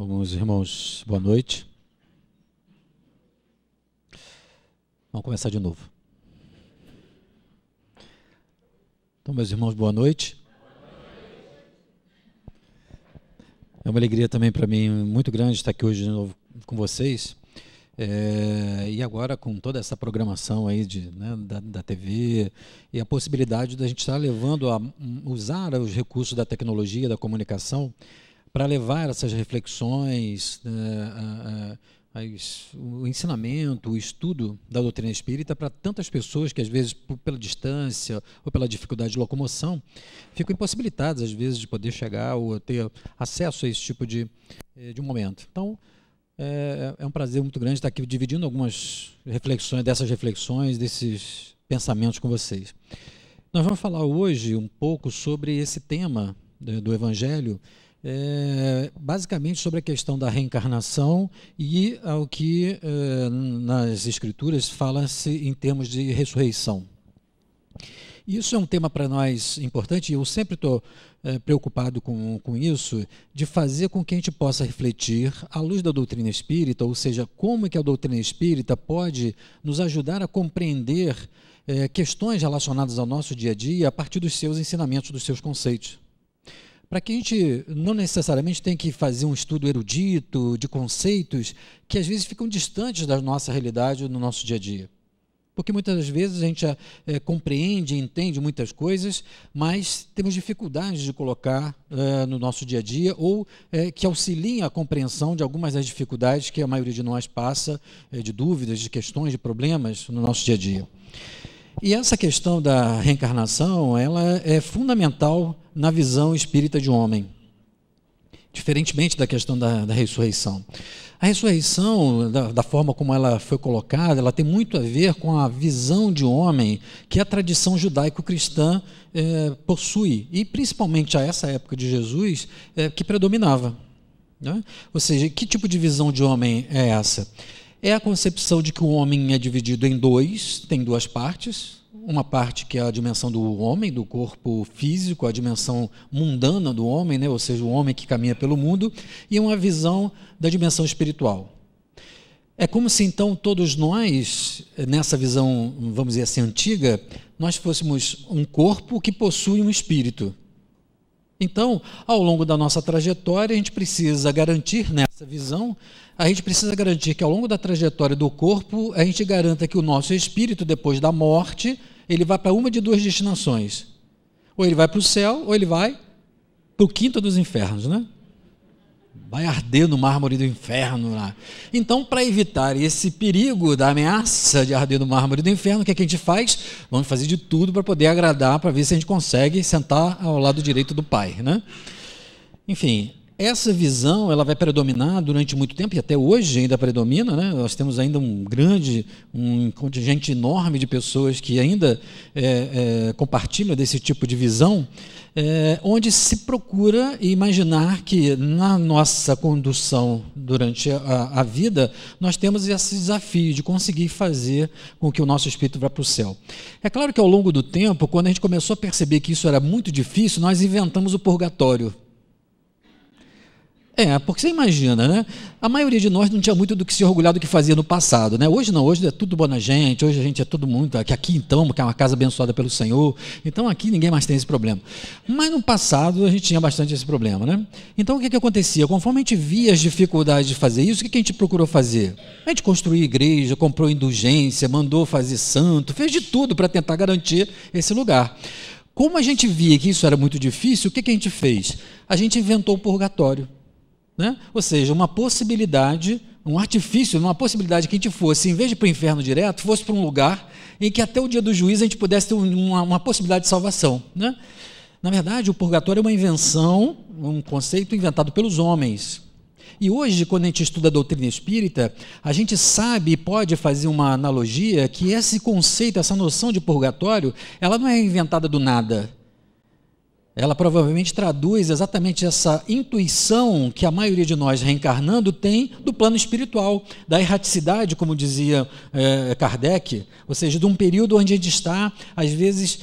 Alguns irmãos, boa noite. Vamos começar de novo. Então, meus irmãos, boa noite. É uma alegria também para mim muito grande estar aqui hoje de novo com vocês. E agora com toda essa programação aí da TV e a possibilidade da gente estar levando a usar os recursos da tecnologia, da comunicação, para levar essas reflexões, o ensinamento, o estudo da doutrina espírita para tantas pessoas que, às vezes, pela distância ou pela dificuldade de locomoção, ficam impossibilitadas, às vezes, de poder chegar ou ter acesso a esse tipo de momento. Então, é um prazer muito grande estar aqui dividindo algumas reflexões, desses pensamentos com vocês. Nós vamos falar hoje um pouco sobre esse tema do Evangelho, basicamente sobre a questão da reencarnação e ao que nas Escrituras fala-se em termos de ressurreição. Isso é um tema para nós importante e eu sempre estou preocupado com isso, de fazer com que a gente possa refletir à luz da doutrina espírita, ou seja, como é que a doutrina espírita pode nos ajudar a compreender questões relacionadas ao nosso dia a dia a partir dos seus ensinamentos, dos seus conceitos. Para que a gente não necessariamente tenha que fazer um estudo erudito de conceitos que às vezes ficam distantes da nossa realidade no nosso dia a dia. Porque muitas vezes a gente compreende, entende muitas coisas, mas temos dificuldades de colocar no nosso dia a dia ou que auxiliem a compreensão de algumas das dificuldades que a maioria de nós passa, de dúvidas, de questões, de problemas no nosso dia a dia. E essa questão da reencarnação, ela é fundamental na visão espírita de homem, diferentemente da questão da ressurreição. A ressurreição, da forma como ela foi colocada, ela tem muito a ver com a visão de homem que a tradição judaico-cristã possui, e principalmente a essa época de Jesus, que predominava, né? Ou seja, que tipo de visão de homem é essa? É a concepção de que o homem é dividido em dois, tem duas partes. Uma parte que é a dimensão do homem, do corpo físico, a dimensão mundana do homem, né? Ou seja, o homem que caminha pelo mundo, e uma visão da dimensão espiritual. É como se então todos nós, nessa visão, vamos dizer assim, antiga, nós fôssemos um corpo que possui um espírito. Então, ao longo da nossa trajetória, a gente precisa garantir nessa visão, a gente precisa garantir que ao longo da trajetória do corpo, a gente garanta que o nosso espírito, depois da morte, ele vai para uma de duas destinações. Ou ele vai para o céu, ou ele vai para o quinto dos infernos, né? Vai arder no mármore do inferno lá. Então, para evitar esse perigo da ameaça de arder no mármore do inferno, o que a gente faz? Vamos fazer de tudo para poder agradar, para ver se a gente consegue sentar ao lado direito do Pai, né? Enfim, essa visão ela vai predominar durante muito tempo, e até hoje ainda predomina, né? Nós temos ainda um contingente enorme de pessoas que ainda compartilham desse tipo de visão, onde se procura imaginar que na nossa condução durante a vida, nós temos esse desafio de conseguir fazer com que o nosso espírito vá para o céu. É claro que ao longo do tempo, quando a gente começou a perceber que isso era muito difícil, nós inventamos o purgatório. Porque você imagina, né? A maioria de nós não tinha muito do que se orgulhar do que fazia no passado, né? Hoje não, hoje é tudo boa gente, hoje a gente é todo mundo, aqui então, que é uma casa abençoada pelo Senhor, então aqui ninguém mais tem esse problema. Mas no passado a gente tinha bastante esse problema, né? Então o que acontecia? Conforme a gente via as dificuldades de fazer isso, o que a gente procurou fazer? A gente construiu igreja, comprou indulgência, mandou fazer santo, fez de tudo para tentar garantir esse lugar. Como a gente via que isso era muito difícil, o que a gente fez? A gente inventou o purgatório. Né? Ou seja, uma possibilidade, um artifício, uma possibilidade que a gente fosse, em vez de ir para o inferno direto, fosse para um lugar em que até o dia do juízo a gente pudesse ter uma possibilidade de salvação, né? Na verdade, o purgatório é uma invenção, um conceito inventado pelos homens. E hoje, quando a gente estuda a doutrina espírita, a gente sabe e pode fazer uma analogia que esse conceito, essa noção de purgatório, ela não é inventada do nada. Ela provavelmente traduz exatamente essa intuição que a maioria de nós reencarnando tem do plano espiritual, da erraticidade, como dizia Kardec, ou seja, de um período onde a gente está, às vezes,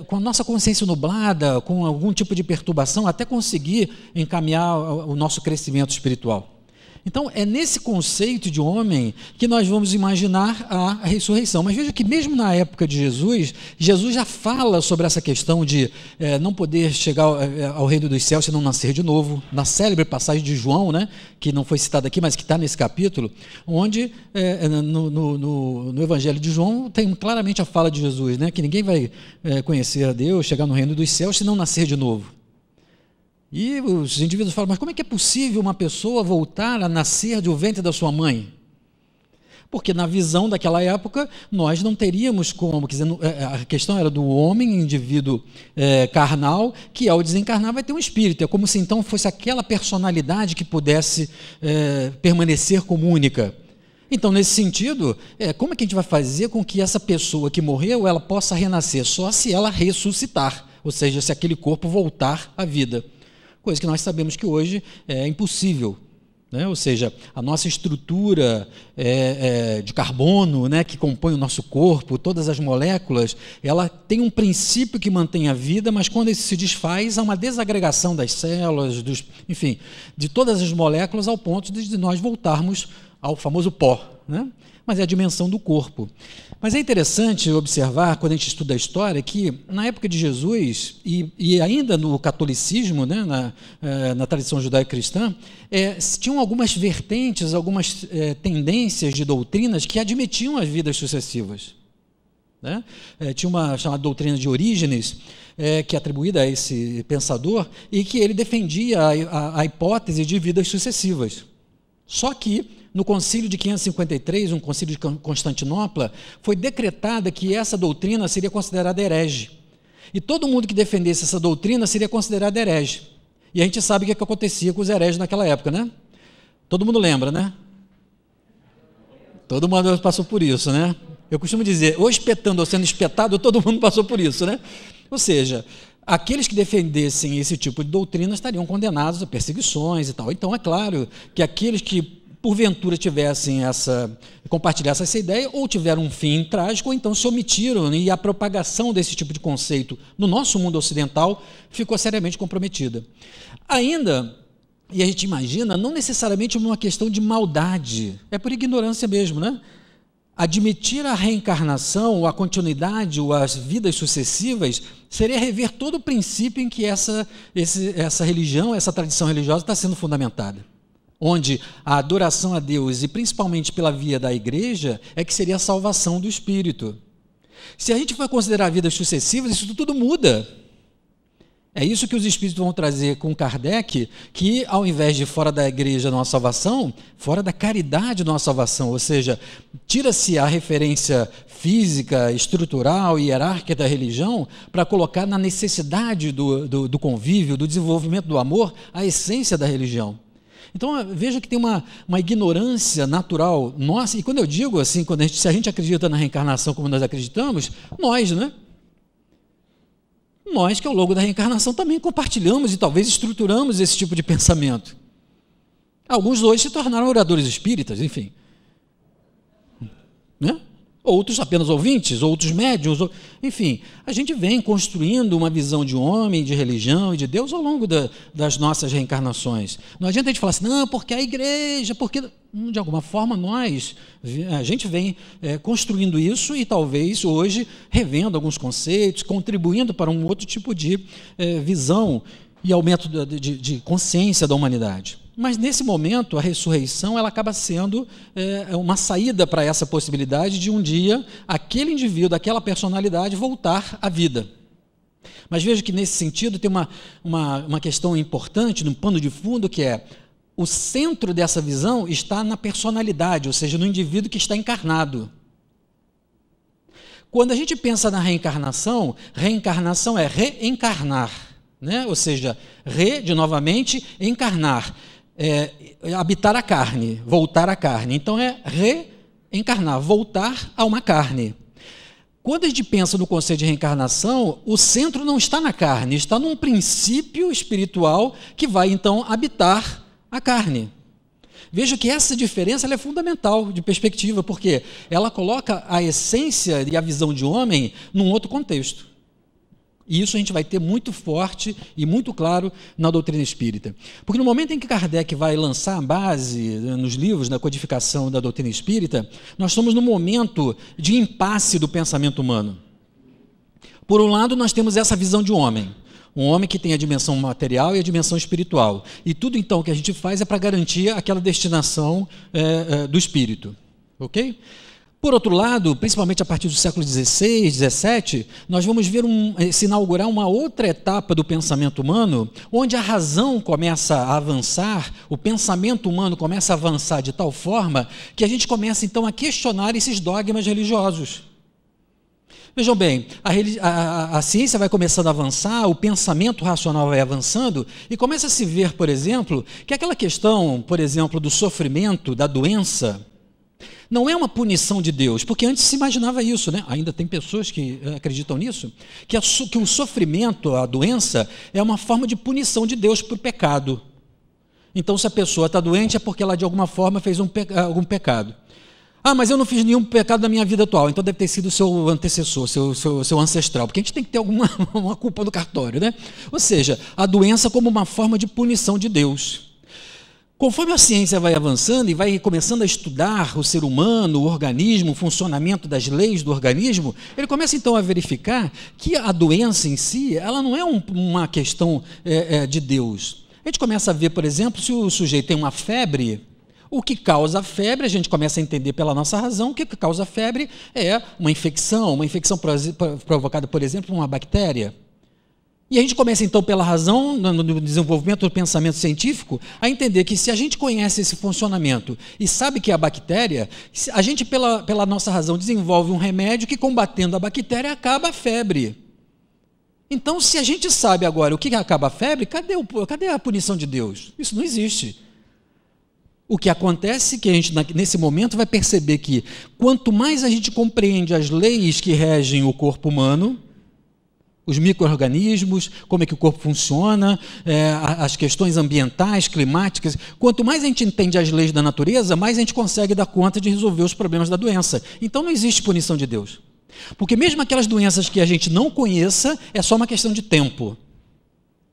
com a nossa consciência nublada, com algum tipo de perturbação, até conseguir encaminhar o nosso crescimento espiritual. Então, é nesse conceito de homem que nós vamos imaginar a ressurreição. Mas veja que mesmo na época de Jesus, Jesus já fala sobre essa questão de não poder chegar ao reino dos céus se não nascer de novo. Na célebre passagem de João, né, que não foi citada aqui, mas que está nesse capítulo, onde no Evangelho de João tem claramente a fala de Jesus, né, que ninguém vai conhecer a Deus, chegar no reino dos céus se não nascer de novo. E os indivíduos falam, mas como é que é possível uma pessoa voltar a nascer do ventre da sua mãe? Porque na visão daquela época, nós não teríamos como, quer dizer, a questão era do homem, indivíduo carnal, que ao desencarnar vai ter um espírito, é como se então fosse aquela personalidade que pudesse permanecer como única. Então, nesse sentido, como é que a gente vai fazer com que essa pessoa que morreu, ela possa renascer? Só se ela ressuscitar, ou seja, se aquele corpo voltar à vida. Coisa que nós sabemos que hoje é impossível, né? Ou seja, a nossa estrutura de carbono, né, que compõe o nosso corpo, todas as moléculas, ela tem um princípio que mantém a vida, mas quando isso se desfaz, há uma desagregação das células, enfim, de todas as moléculas ao ponto de nós voltarmos ao famoso pó, né? Mas é a dimensão do corpo. Mas é interessante observar, quando a gente estuda a história, que na época de Jesus, e ainda no catolicismo, né, na tradição judaico-cristã, tinham algumas vertentes, algumas tendências de doutrinas que admitiam as vidas sucessivas. Né? Tinha uma chamada doutrina de Orígenes, que é atribuída a esse pensador, e que ele defendia a hipótese de vidas sucessivas. Só que, no concílio de 553, um concílio de Constantinopla, foi decretada que essa doutrina seria considerada herege. E todo mundo que defendesse essa doutrina seria considerado herege. E a gente sabe o que acontecia com os hereges naquela época, né? Todo mundo lembra, né? Todo mundo passou por isso, né? Eu costumo dizer, ou espetando ou sendo espetado, todo mundo passou por isso, né? Ou seja, aqueles que defendessem esse tipo de doutrina estariam condenados a perseguições e tal. Então, é claro que aqueles que porventura compartilhassem essa ideia, ou tiveram um fim trágico, ou então se omitiram, e a propagação desse tipo de conceito no nosso mundo ocidental ficou seriamente comprometida. Ainda, e a gente imagina, não necessariamente uma questão de maldade, é por ignorância mesmo, né? Admitir a reencarnação, ou a continuidade, ou as vidas sucessivas, seria rever todo o princípio em que essa religião, essa tradição religiosa está sendo fundamentada. Onde a adoração a Deus, e principalmente pela via da igreja, é que seria a salvação do espírito. Se a gente for considerar vidas sucessivas, isso tudo muda. É isso que os espíritos vão trazer com Kardec, que ao invés de fora da igreja nossa salvação, fora da caridade nossa salvação, ou seja, tira-se a referência física, estrutural e hierárquica da religião para colocar na necessidade do convívio, do desenvolvimento do amor, a essência da religião. Então, veja que tem uma ignorância natural nossa, e quando eu digo assim, se a gente acredita na reencarnação como nós acreditamos, nós, né? Nós que ao longo da reencarnação também compartilhamos e talvez estruturamos esse tipo de pensamento. Alguns hoje se tornaram oradores espíritas, enfim. Né? Outros apenas ouvintes, outros médiuns, enfim, a gente vem construindo uma visão de homem, de religião e de Deus ao longo das nossas reencarnações. Não adianta a gente falar assim, não, porque a igreja, porque de alguma forma a gente vem construindo isso e talvez hoje revendo alguns conceitos, contribuindo para um outro tipo de visão e aumento de consciência da humanidade. Mas, nesse momento, a ressurreição ela acaba sendo uma saída para essa possibilidade de um dia aquele indivíduo, aquela personalidade voltar à vida. Mas veja que, nesse sentido, tem uma questão importante, num pano de fundo, que é o centro dessa visão está na personalidade, ou seja, no indivíduo que está encarnado. Quando a gente pensa na reencarnação é reencarnar, né? Ou seja, de novamente, encarnar. Habitar a carne, voltar à carne. Então é reencarnar, voltar a uma carne. Quando a gente pensa no conceito de reencarnação, o centro não está na carne, está num princípio espiritual que vai então habitar a carne. Veja que essa diferença ela é fundamental de perspectiva, porque ela coloca a essência e a visão de homem num outro contexto. E isso a gente vai ter muito forte e muito claro na doutrina espírita. Porque no momento em que Kardec vai lançar a base nos livros, na codificação da doutrina espírita, nós estamos no momento de impasse do pensamento humano. Por um lado, nós temos essa visão de um homem que tem a dimensão material e a dimensão espiritual. E tudo então que a gente faz é para garantir aquela destinação do espírito. Ok? Por outro lado, principalmente a partir do século XVI, XVII, nós vamos ver se inaugurar uma outra etapa do pensamento humano, onde a razão começa a avançar, o pensamento humano começa a avançar de tal forma que a gente começa então a questionar esses dogmas religiosos. Vejam bem, a ciência vai começando a avançar, o pensamento racional vai avançando e começa a se ver, por exemplo, que aquela questão, por exemplo, do sofrimento, da doença, não é uma punição de Deus, porque antes se imaginava isso, né? Ainda tem pessoas que acreditam nisso, que o sofrimento, a doença, é uma forma de punição de Deus por pecado. Então, se a pessoa está doente, é porque ela de alguma forma fez algum pecado. Ah, mas eu não fiz nenhum pecado na minha vida atual, então deve ter sido o seu antecessor, seu ancestral, porque a gente tem que ter uma culpa no cartório, né? Ou seja, a doença como uma forma de punição de Deus. Conforme a ciência vai avançando e vai começando a estudar o ser humano, o organismo, o funcionamento das leis do organismo, ele começa então a verificar que a doença em si, ela não é uma questão de Deus. A gente começa a ver, por exemplo, se o sujeito tem uma febre, o que causa a febre, a gente começa a entender pela nossa razão, o que causa a febre é uma infecção provocada, por exemplo, por uma bactéria. E a gente começa, então, pela razão, no desenvolvimento do pensamento científico, a entender que se a gente conhece esse funcionamento e sabe que é a bactéria, a gente, pela nossa razão, desenvolve um remédio que, combatendo a bactéria, acaba a febre. Então, se a gente sabe agora o que acaba a febre, cadê a punição de Deus? Isso não existe. O que acontece é que a gente, nesse momento, vai perceber que, quanto mais a gente compreende as leis que regem o corpo humano, os micro-organismos, como é que o corpo funciona, as questões ambientais, climáticas. Quanto mais a gente entende as leis da natureza, mais a gente consegue dar conta de resolver os problemas da doença. Então não existe punição de Deus. Porque mesmo aquelas doenças que a gente não conheça, é só uma questão de tempo.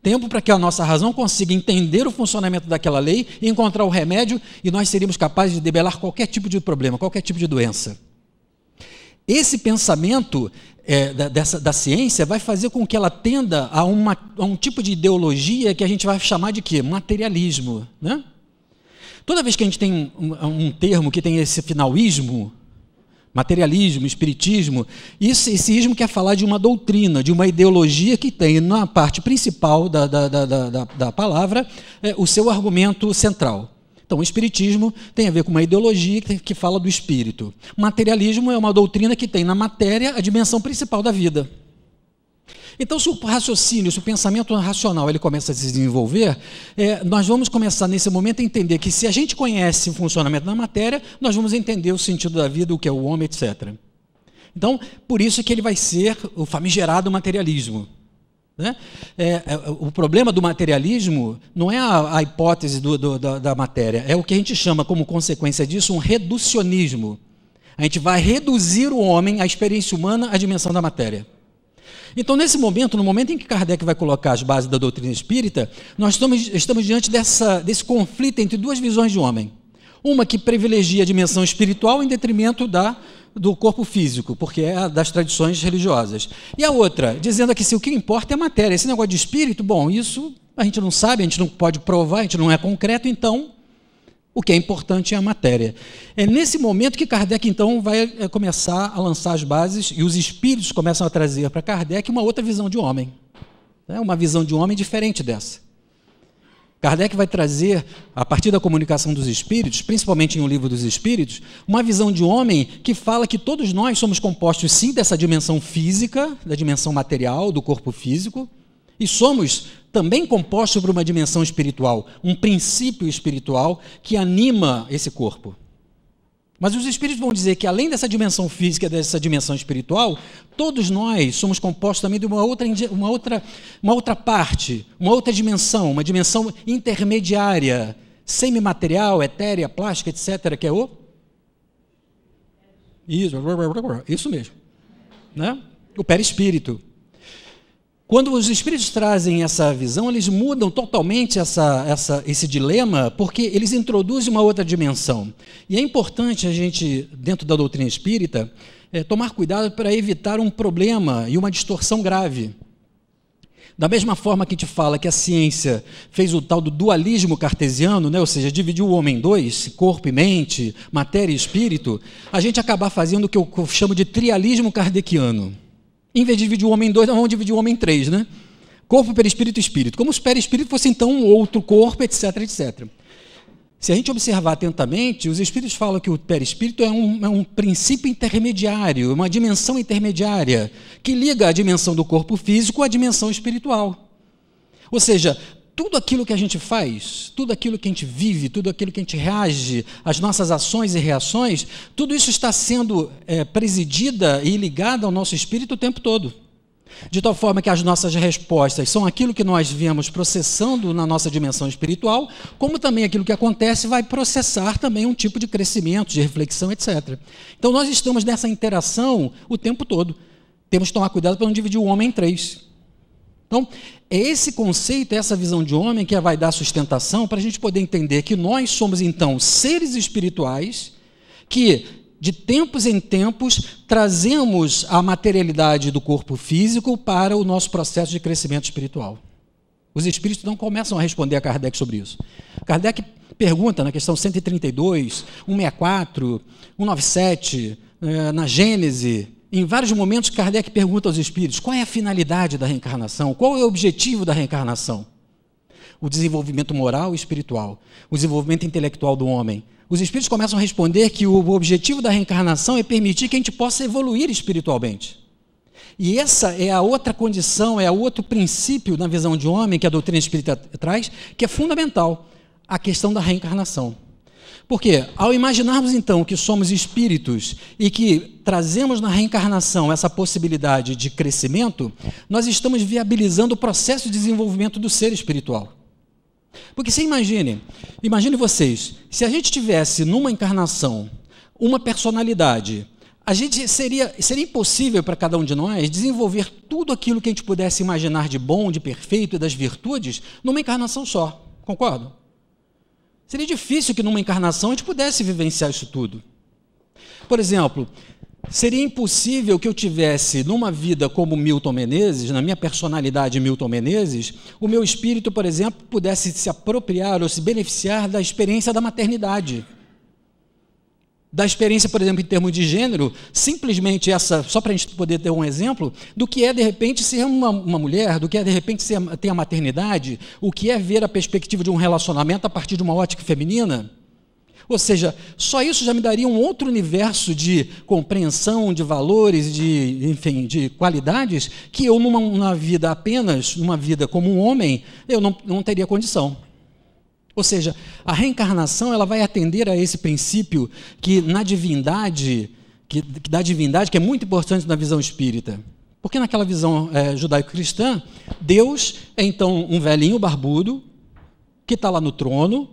Tempo para que a nossa razão consiga entender o funcionamento daquela lei e encontrar o remédio, e nós seríamos capazes de debelar qualquer tipo de problema, qualquer tipo de doença. Esse pensamento da ciência vai fazer com que ela tenda a um tipo de ideologia que a gente vai chamar de quê? Materialismo. Né? Toda vez que a gente tem um termo que tem esse final ismo, materialismo, espiritismo, esse ismo quer falar de uma doutrina, de uma ideologia que tem na parte principal da palavra o seu argumento central. Então, o espiritismo tem a ver com uma ideologia que fala do espírito. O materialismo é uma doutrina que tem na matéria a dimensão principal da vida. Então, se o raciocínio, se o pensamento racional ele começa a se desenvolver, nós vamos começar nesse momento a entender que se a gente conhece o funcionamento da matéria, nós vamos entender o sentido da vida, o que é o homem, etc. Então, por isso que ele vai ser o famigerado materialismo. Né? O problema do materialismo não é a hipótese da matéria, é o que a gente chama como consequência disso um reducionismo. A gente vai reduzir o homem, a experiência humana, à dimensão da matéria. Então, nesse momento, no momento em que Kardec vai colocar as bases da doutrina espírita, nós estamos diante desse conflito entre duas visões de homem. Uma que privilegia a dimensão espiritual em detrimento do corpo físico, porque é a das tradições religiosas. E a outra, dizendo que o que importa é a matéria. Esse negócio de espírito, bom, isso a gente não sabe, a gente não pode provar, a gente não é concreto, então o que é importante é a matéria. É nesse momento que Kardec, então, vai começar a lançar as bases e os espíritos começam a trazer para Kardec uma outra visão de homem. Uma visão de homem diferente dessa. Kardec vai trazer, a partir da comunicação dos espíritos, principalmente em O Livro dos Espíritos, uma visão de homem que fala que todos nós somos compostos, sim, dessa dimensão física, da dimensão material, do corpo físico, e somos também compostos por uma dimensão espiritual, um princípio espiritual que anima esse corpo. Mas os espíritos vão dizer que, além dessa dimensão física, dessa dimensão espiritual, todos nós somos compostos também de uma outra parte, uma outra dimensão, uma dimensão intermediária, semimaterial, etérea, plástica, etc., que é isso mesmo, né? O perispírito. Quando os espíritos trazem essa visão, eles mudam totalmente esse dilema, porque eles introduzem uma outra dimensão. E é importante a gente, dentro da doutrina espírita, tomar cuidado para evitar um problema e uma distorção grave. Da mesma forma que a gente fala que a ciência fez o tal do dualismo cartesiano, né? Ou seja, dividiu o homem em dois, corpo e mente, matéria e espírito, a gente acaba fazendo o que eu chamo de trialismo kardeciano. Em vez de dividir o homem em dois, nós vamos dividir o homem em três, né? Corpo, perispírito e espírito. Como se o perispírito fosse, então, um outro corpo, etc, etc. Se a gente observar atentamente, os espíritos falam que o perispírito é um princípio intermediário, uma dimensão intermediária, que liga a dimensão do corpo físico à dimensão espiritual. Ou seja, tudo aquilo que a gente faz, tudo aquilo que a gente vive, tudo aquilo que a gente reage, as nossas ações e reações, tudo isso está sendo presidida e ligada ao nosso espírito o tempo todo. De tal forma que as nossas respostas são aquilo que nós viemos processando na nossa dimensão espiritual, como também aquilo que acontece vai processar também um tipo de crescimento, de reflexão, etc. Então nós estamos nessa interação o tempo todo. Temos que tomar cuidado para não dividir o homem em três. Então, é esse conceito, essa visão de homem que vai dar sustentação para a gente poder entender que nós somos, então, seres espirituais que, de tempos em tempos, trazemos a materialidade do corpo físico para o nosso processo de crescimento espiritual. Os espíritos não começam a responder a Kardec sobre isso. Kardec pergunta na questão 132, 164, 197, na Gênese. Em vários momentos, Kardec pergunta aos espíritos qual é a finalidade da reencarnação, qual é o objetivo da reencarnação. O desenvolvimento moral e espiritual, o desenvolvimento intelectual do homem. Os espíritos começam a responder que o objetivo da reencarnação é permitir que a gente possa evoluir espiritualmente. E essa é a outra condição, é o outro princípio na visão de homem que a doutrina espírita traz, que é fundamental, a questão da reencarnação. Porque, ao imaginarmos então que somos espíritos e que trazemos na reencarnação essa possibilidade de crescimento, nós estamos viabilizando o processo de desenvolvimento do ser espiritual. Porque você imagine vocês, se a gente tivesse numa encarnação uma personalidade, seria impossível para cada um de nós desenvolver tudo aquilo que a gente pudesse imaginar de bom, de perfeito e das virtudes numa encarnação só, concordo? Seria difícil que numa encarnação a gente pudesse vivenciar isso tudo. Por exemplo, seria impossível que eu tivesse numa vida como Milton Menezes, na minha personalidade Milton Menezes, o meu espírito, por exemplo, pudesse se apropriar ou se beneficiar da experiência da maternidade. Da experiência, por exemplo, em termos de gênero, simplesmente essa, só para a gente poder ter um exemplo, do que é, de repente, ser uma mulher, do que é, de repente, ter a maternidade, o que é ver a perspectiva de um relacionamento a partir de uma ótica feminina. Ou seja, só isso já me daria um outro universo de compreensão, de valores, de qualidades, que eu, numa vida apenas, numa vida como um homem, eu não teria condição. Ou seja, a reencarnação ela vai atender a esse princípio que na divindade, que é muito importante na visão espírita. Porque naquela visão judaico-cristã, Deus é então um velhinho barbudo que está lá no trono,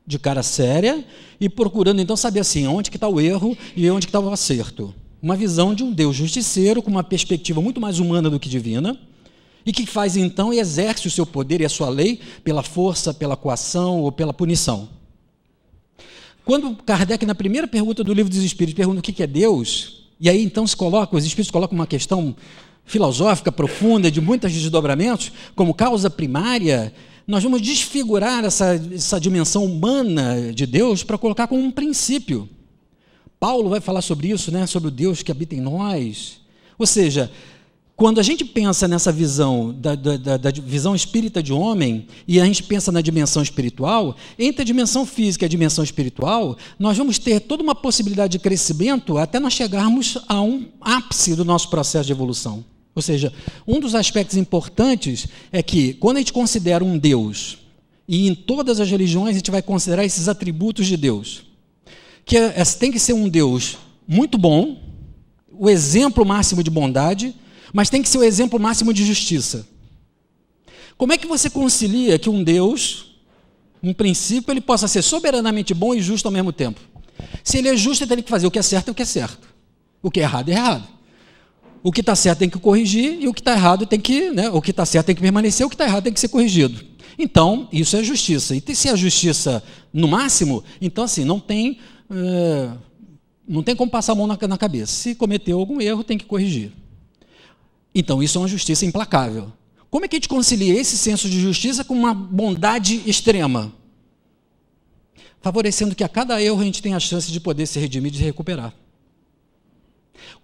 de cara séria, e procurando então saber assim, onde que está o erro e onde que está o acerto. Uma visão de um Deus justiceiro com uma perspectiva muito mais humana do que divina, e que faz então e exerce o seu poder e a sua lei pela força, pela coação ou pela punição. Quando Kardec, na primeira pergunta do Livro dos Espíritos, pergunta o que é Deus, e aí então os Espíritos colocam uma questão filosófica profunda, de muitos desdobramentos, como causa primária, nós vamos desfigurar essa dimensão humana de Deus para colocar como um princípio. Paulo vai falar sobre isso, né, sobre o Deus que habita em nós. Ou seja, quando a gente pensa nessa visão, da visão espírita de homem, e a gente pensa na dimensão espiritual, entre a dimensão física e a dimensão espiritual, nós vamos ter toda uma possibilidade de crescimento até nós chegarmos a um ápice do nosso processo de evolução. Ou seja, um dos aspectos importantes é que, quando a gente considera um Deus, e em todas as religiões a gente vai considerar esses atributos de Deus, que tem que ser um Deus muito bom, o exemplo máximo de bondade, mas tem que ser o exemplo máximo de justiça. Como é que você concilia que um Deus, um princípio, ele possa ser soberanamente bom e justo ao mesmo tempo? Se ele é justo, ele tem que fazer o que é certo e o que é certo. O que é errado é errado. o que está certo tem que corrigir e o que está errado tem que, né, o que está certo tem que permanecer, o que está errado tem que ser corrigido. Então, isso é justiça. E se é justiça no máximo, então assim, não tem como passar a mão na cabeça. Se cometeu algum erro, tem que corrigir. Então, isso é uma justiça implacável. Como é que a gente concilia esse senso de justiça com uma bondade extrema? Favorecendo que a cada erro a gente tenha a chance de poder se redimir e de recuperar.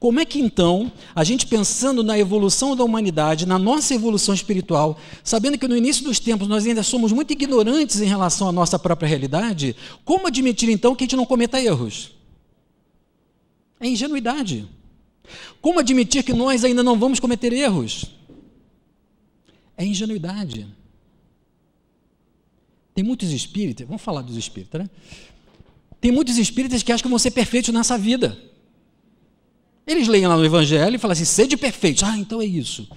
Como é que então, a gente pensando na evolução da humanidade, na nossa evolução espiritual, sabendo que no início dos tempos nós ainda somos muito ignorantes em relação à nossa própria realidade, como admitir então que a gente não cometa erros? É ingenuidade. Como admitir que nós ainda não vamos cometer erros? É ingenuidade. Tem muitos espíritas, vamos falar dos espíritas, né? Tem muitos espíritas que acham que vão ser perfeitos nessa vida. Eles leem lá no Evangelho e falam assim, sede perfeitos. Ah, então é isso.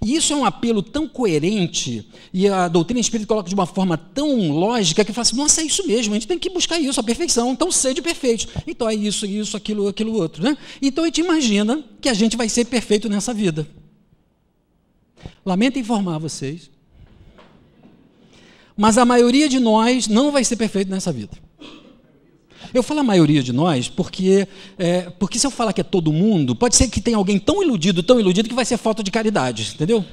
E isso é um apelo tão coerente, e a doutrina espírita coloca de uma forma tão lógica, que fala assim, nossa, é isso mesmo, a gente tem que buscar isso, a perfeição, então sede perfeitos. Então é isso, aquilo outro. Né? Então a gente imagina que a gente vai ser perfeito nessa vida. Lamento informar vocês, mas a maioria de nós não vai ser perfeito nessa vida. Eu falo a maioria de nós porque se eu falar que é todo mundo, pode ser que tenha alguém tão iludido, que vai ser falta de caridade, entendeu?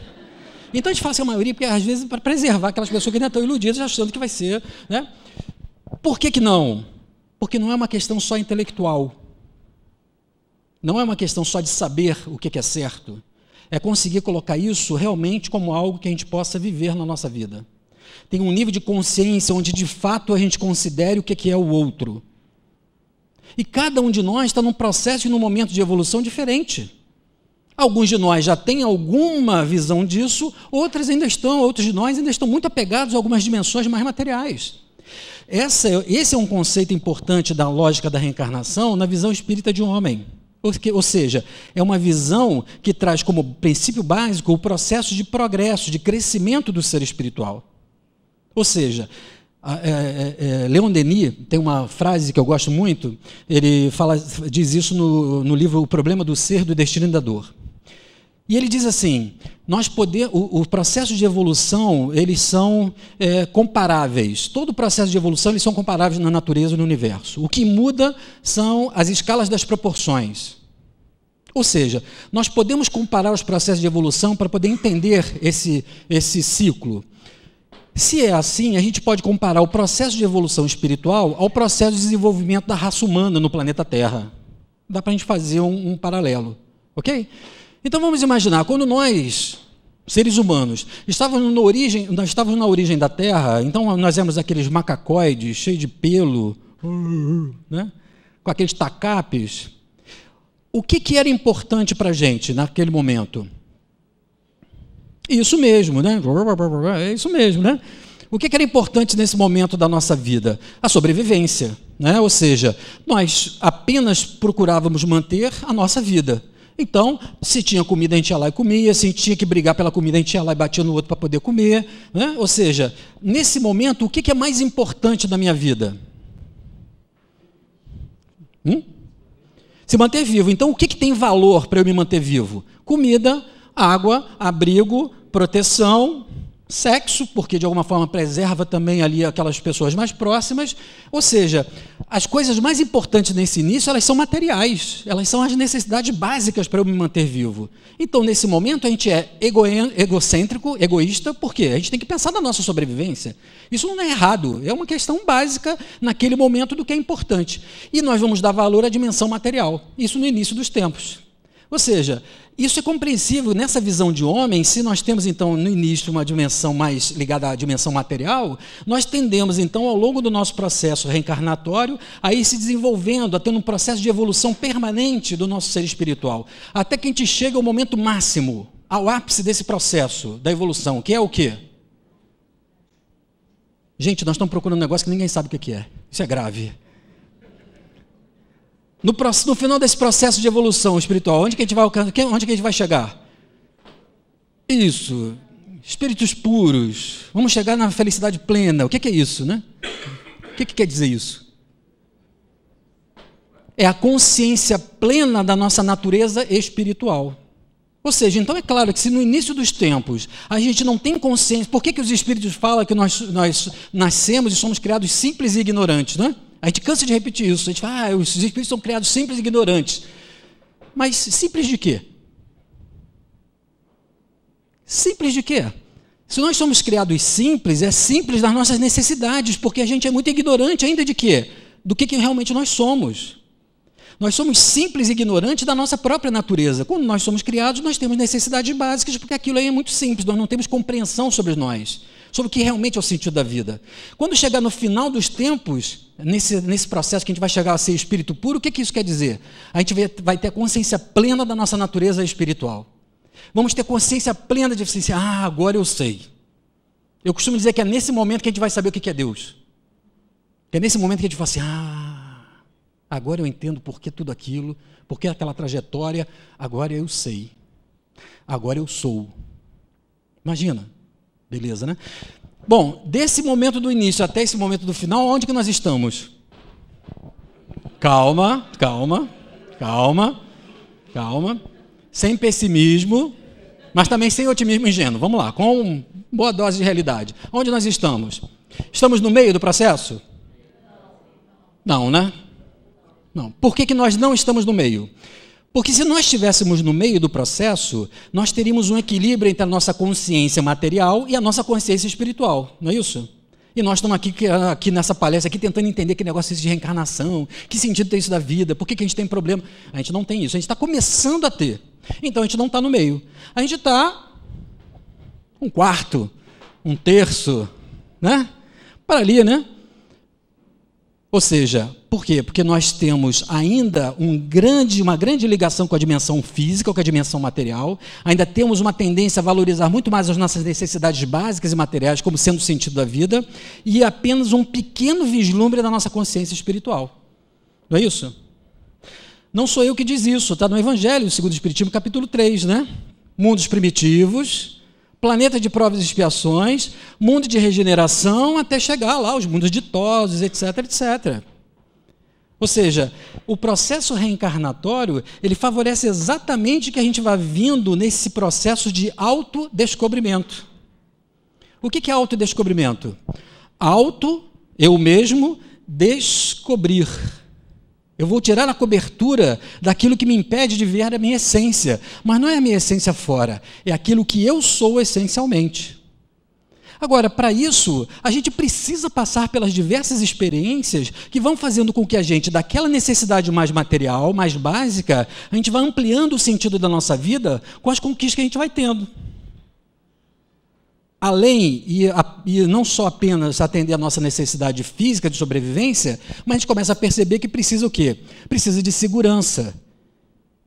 Então a gente fala assim a maioria, porque às vezes para preservar aquelas pessoas que ainda estão iludidas, achando que vai ser, né? Por que não? Porque não é uma questão só intelectual. Não é uma questão só de saber o que é certo. É conseguir colocar isso realmente como algo que a gente possa viver na nossa vida. Tem um nível de consciência onde de fato a gente considere o que é o outro. E cada um de nós está num processo e num momento de evolução diferente. Alguns de nós já têm alguma visão disso, outros de nós ainda estão muito apegados a algumas dimensões mais materiais. Esse é um conceito importante da lógica da reencarnação na visão espírita de um homem. Ou seja, é uma visão que traz como princípio básico o processo de progresso, de crescimento do ser espiritual. Ou seja, Leon Denis tem uma frase que eu gosto muito, ele diz isso no livro O Problema do Ser, do Destino e da Dor. E ele diz assim, o processo de evolução, eles são comparáveis. Todo o processo de evolução, eles são comparáveis na natureza e no universo. O que muda são as escalas das proporções. Ou seja, nós podemos comparar os processos de evolução para poder entender esse ciclo. Se é assim, a gente pode comparar o processo de evolução espiritual ao processo de desenvolvimento da raça humana no planeta Terra. Dá para a gente fazer um paralelo, ok? Então vamos imaginar, quando nós, seres humanos, nós estávamos na origem da Terra, então nós éramos aqueles macacoides, cheios de pelo, né? Com aqueles tacapes. O que era importante para a gente naquele momento? Isso mesmo, né? É isso mesmo, né? O que era importante nesse momento da nossa vida? A sobrevivência, né? Ou seja, nós apenas procurávamos manter a nossa vida. Então, se tinha comida, a gente ia lá e comia, se a gente tinha que brigar pela comida, a gente ia lá e batia no outro para poder comer, né? Ou seja, nesse momento, o que é mais importante da minha vida? Se manter vivo. Então, o que tem valor para eu me manter vivo? Comida, água, abrigo, proteção, sexo, porque de alguma forma preserva também ali aquelas pessoas mais próximas. Ou seja, as coisas mais importantes nesse início, elas são materiais, elas são as necessidades básicas para eu me manter vivo. Então, nesse momento, a gente é egocêntrico, egoísta, por quê? A gente tem que pensar na nossa sobrevivência. Isso não é errado, é uma questão básica naquele momento do que é importante. E nós vamos dar valor à dimensão material, isso no início dos tempos. Ou seja, isso é compreensível nessa visão de homem, se nós temos então no início uma dimensão mais ligada à dimensão material, nós tendemos então ao longo do nosso processo reencarnatório a ir se desenvolvendo, a ter um processo de evolução permanente do nosso ser espiritual, até que a gente chega ao momento máximo, ao ápice desse processo da evolução, que é o quê? Gente, nós estamos procurando um negócio que ninguém sabe o que é, isso é grave. No final desse processo de evolução espiritual, onde que a gente vai alcançar? Onde que a gente vai chegar? Isso, espíritos puros. Vamos chegar na felicidade plena. O que é isso, né? O que quer dizer isso? É a consciência plena da nossa natureza espiritual. Ou seja, então é claro que se no início dos tempos a gente não tem consciência, por que os Espíritos falam que nós nascemos e somos criados simples e ignorantes, né? A gente cansa de repetir isso, a gente fala, os Espíritos são criados simples e ignorantes. Mas simples de quê? Simples de quê? Se nós somos criados simples, é simples das nossas necessidades, porque a gente é muito ignorante ainda de quê? Do que realmente nós somos. Nós somos simples e ignorantes da nossa própria natureza. Quando nós somos criados, nós temos necessidades básicas, porque aquilo aí é muito simples, nós não temos compreensão sobre nós, sobre o que realmente é o sentido da vida. Quando chegar no final dos tempos, nesse processo que a gente vai chegar a ser espírito puro, o que isso quer dizer? A gente vai ter a consciência plena da nossa natureza espiritual. Vamos ter consciência plena de assim, agora eu sei. Eu costumo dizer que é nesse momento que a gente vai saber o que é Deus. É nesse momento que a gente fala assim, agora eu entendo por que tudo aquilo, por que aquela trajetória, agora eu sei. Agora eu sou. Imagina. Beleza, né? Bom, desse momento do início até esse momento do final, onde que nós estamos? Calma. Sem pessimismo, mas também sem otimismo ingênuo. Vamos lá, com boa dose de realidade. Onde nós estamos? Estamos no meio do processo? Não, né? Não. Por que nós não estamos no meio? Porque se nós estivéssemos no meio do processo, nós teríamos um equilíbrio entre a nossa consciência material e a nossa consciência espiritual, não é isso? E nós estamos aqui nessa palestra, aqui tentando entender que negócio é esse de reencarnação, que sentido tem isso da vida, por que a gente tem problema? A gente não tem isso, a gente está começando a ter. Então a gente não está no meio. A gente está um quarto, um terço, né? Para ali, né? Ou seja, por quê? Porque nós temos ainda uma grande ligação com a dimensão física, com a dimensão material, ainda temos uma tendência a valorizar muito mais as nossas necessidades básicas e materiais como sendo o sentido da vida, e apenas um pequeno vislumbre da nossa consciência espiritual. Não é isso? Não sou eu que diz isso, está no Evangelho, segundo o Espiritismo, capítulo 3, né? Mundos primitivos, planeta de provas e expiações, mundo de regeneração, até chegar lá, os mundos ditosos, etc, etc. Ou seja, o processo reencarnatório, ele favorece exatamente que a gente vá vindo nesse processo de autodescobrimento. O que é autodescobrimento? Eu mesmo, descobrir. Eu vou tirar a cobertura daquilo que me impede de ver a minha essência. Mas não é a minha essência fora, é aquilo que eu sou essencialmente. Agora, para isso, a gente precisa passar pelas diversas experiências que vão fazendo com que a gente, daquela necessidade mais material, mais básica, a gente vá ampliando o sentido da nossa vida com as conquistas que a gente vai tendo. Além, e não só apenas atender a nossa necessidade física de sobrevivência, mas a gente começa a perceber que precisa o quê? Precisa de segurança.